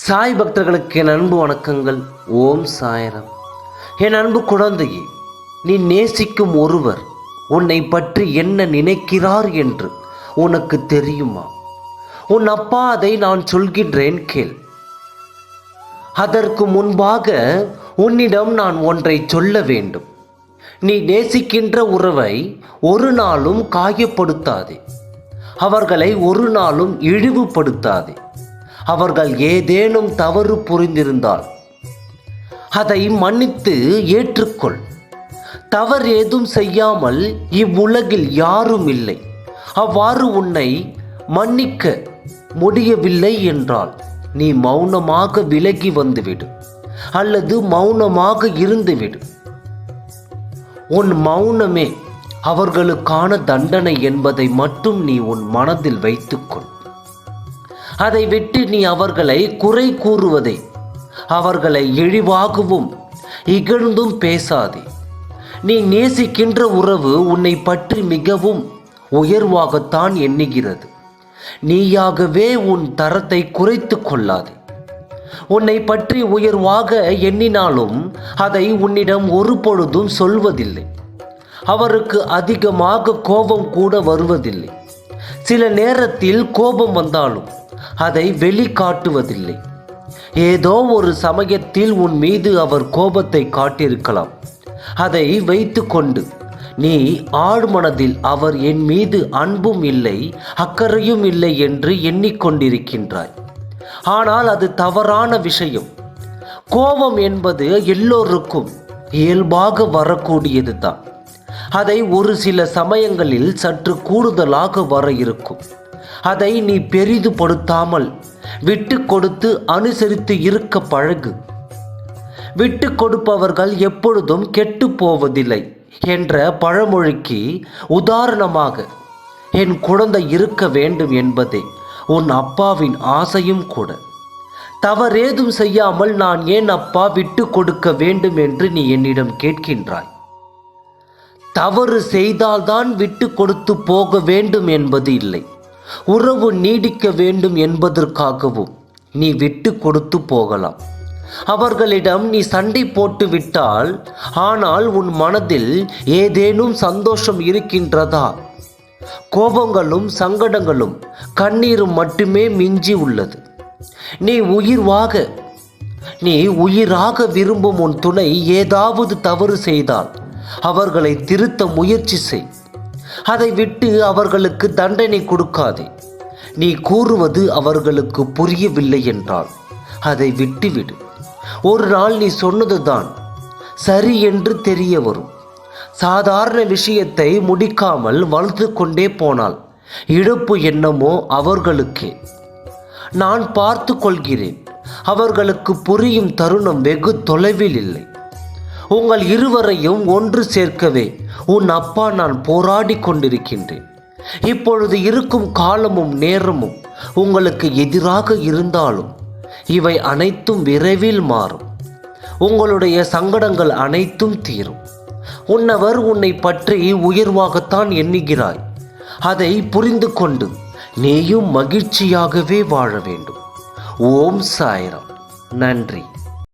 சாய் பக்தர்களுக்கு என் அன்பு வணக்கங்கள். ஓம் சாய்ராம். என் அன்பு குழந்தையே, நீ நேசிக்கும் ஒருவர் உன்னை பற்றி என்ன நினைக்கிறார் என்று உனக்கு தெரியுமா? உன் அப்பா அதை நான் சொல்கின்றேன் கேள். அதற்கு முன்பாக உன்னிடம் நான் ஒன்றை சொல்ல வேண்டும். நீ நேசிக்கின்ற உறவை ஒரு நாளும் காயப்படுத்தாதே. அவர்களை ஒரு நாளும் இழிவுபடுத்தாதே. அவர்கள் ஏதேனும் தவறு புரிந்திருந்தால் அதை மன்னித்து ஏற்றுக்கொள். தவறு ஏதும் செய்யாமல் இவ்வுலகில் யாரும் இல்லை. அவ்வாறு உன்னை மன்னிக்க முடியவில்லை என்றால் நீ மௌனமாக விலகி வந்துவிடு, அல்லது மௌனமாக இருந்துவிடு. உன் மௌனமே அவர்களுக்கான தண்டனை என்பதை மட்டும் நீ உன் மனதில் வைத்துக்கொள். அதை விட்டு நீ அவர்களை குறை கூறுவதை, அவர்களை இழிவாகவும் இகழ்ந்தும் பேசாதே. நீ நேசிக்கின்ற உறவு உன்னை பற்றி மிகவும் உயர்வாகத்தான் எண்ணுகிறது. நீயாகவே உன் தரத்தை குறைத்து கொள்ளாதே. உன்னை பற்றி உயர்வாக எண்ணினாலும் அதை உன்னிடம் ஒரு பொழுதும் சொல்வதில்லை. அவருக்கு அதிகமாக கோபம் கூட வருவதில்லை. சில நேரத்தில் கோபம் வந்தாலும் அதை வெளிக்காட்டுவதில்லை. ஏதோ ஒரு சமயத்தில் உன் மீது அவர் கோபத்தை காட்டியிருக்கலாம். அதை வைத்து கொண்டு நீ ஆழ்மனதில் அவர் என் மீது அன்பும் இல்லை, அக்கறையும் இல்லை என்று எண்ணிக்கொண்டிருக்கின்றாய். ஆனால் அது தவறான விஷயம். கோபம் என்பது எல்லோருக்கும் இயல்பாக வரக்கூடியது தான். அதை ஒரு சில சமயங்களில் சற்று கூடுதலாக வர இருக்கும். அதை நீ பெரிதுபடுத்தாமல் விட்டு கொடுத்து அனுசரித்து இருக்க பழகு. விட்டு கொடுப்பவர்கள் எப்பொழுதும் கெட்டு போவதில்லை என்ற பழமொழிக்கு உதாரணமாக என் குழந்தை இருக்க வேண்டும் என்பதே உன் அப்பாவின் ஆசையும் கூட. தவறேதும் செய்யாமல் நான் ஏன் அப்பா விட்டு கொடுக்க வேண்டும் என்று நீ என்னிடம் கேட்கின்றாய். தவறு செய்தால்தான் விட்டு கொடுத்து போக வேண்டும் என்பது இல்லை. உறவு நீடிக்க வேண்டும் என்பதற்காகவும் நீ விட்டு கொடுத்து போகலாம். அவர்களிடம் நீ சண்டை போட்டு விட்டால், ஆனால் உன் மனதில் ஏதேனும் சந்தோஷம் இருக்கின்றதா? கோபங்களும் சங்கடங்களும் கண்ணீரும் மட்டுமே மிஞ்சி உள்ளது. நீ உயிராக விரும்பும் உன் துணை ஏதாவது தவறு செய்தால் அவர்களை திருத்த முயற்சி செய். அதை விட்டு அவர்களுக்கு தண்டனை கொடுக்காதே. நீ கூறுவது அவர்களுக்கு புரியவில்லை என்றால் அதை விட்டுவிடு. ஒரு நாள் நீ சொன்னதுதான் சரி என்று தெரிய வரும். சாதாரண விஷயத்தை முடிக்காமல் வளர்த்து கொண்டே போனால் இழப்பு என்னமோ அவர்களுக்கே. நான் பார்த்து கொள்கிறேன். அவர்களுக்கு புரியும் தருணம் வெகு தொலைவில் இல்லை. உங்கள் இருவரையும் ஒன்று சேர்க்கவே உன் அப்பா நான் போராடி கொண்டிருக்கின்றேன். இப்பொழுது இருக்கும் காலமும் நேரமும் உங்களுக்கு எதிராக இருந்தாலும் இவை அனைத்தும் விரைவில் மாறும். உங்களுடைய சங்கடங்கள் அனைத்தும் தீரும். உன்னவர் உன்னை பற்றி உயர்வாகத்தான் எண்ணுகிறாய். அதை புரிந்து கொண்டு நீயும் மகிழ்ச்சியாகவே வாழ வேண்டும். ஓம் சாய்ராம். நன்றி.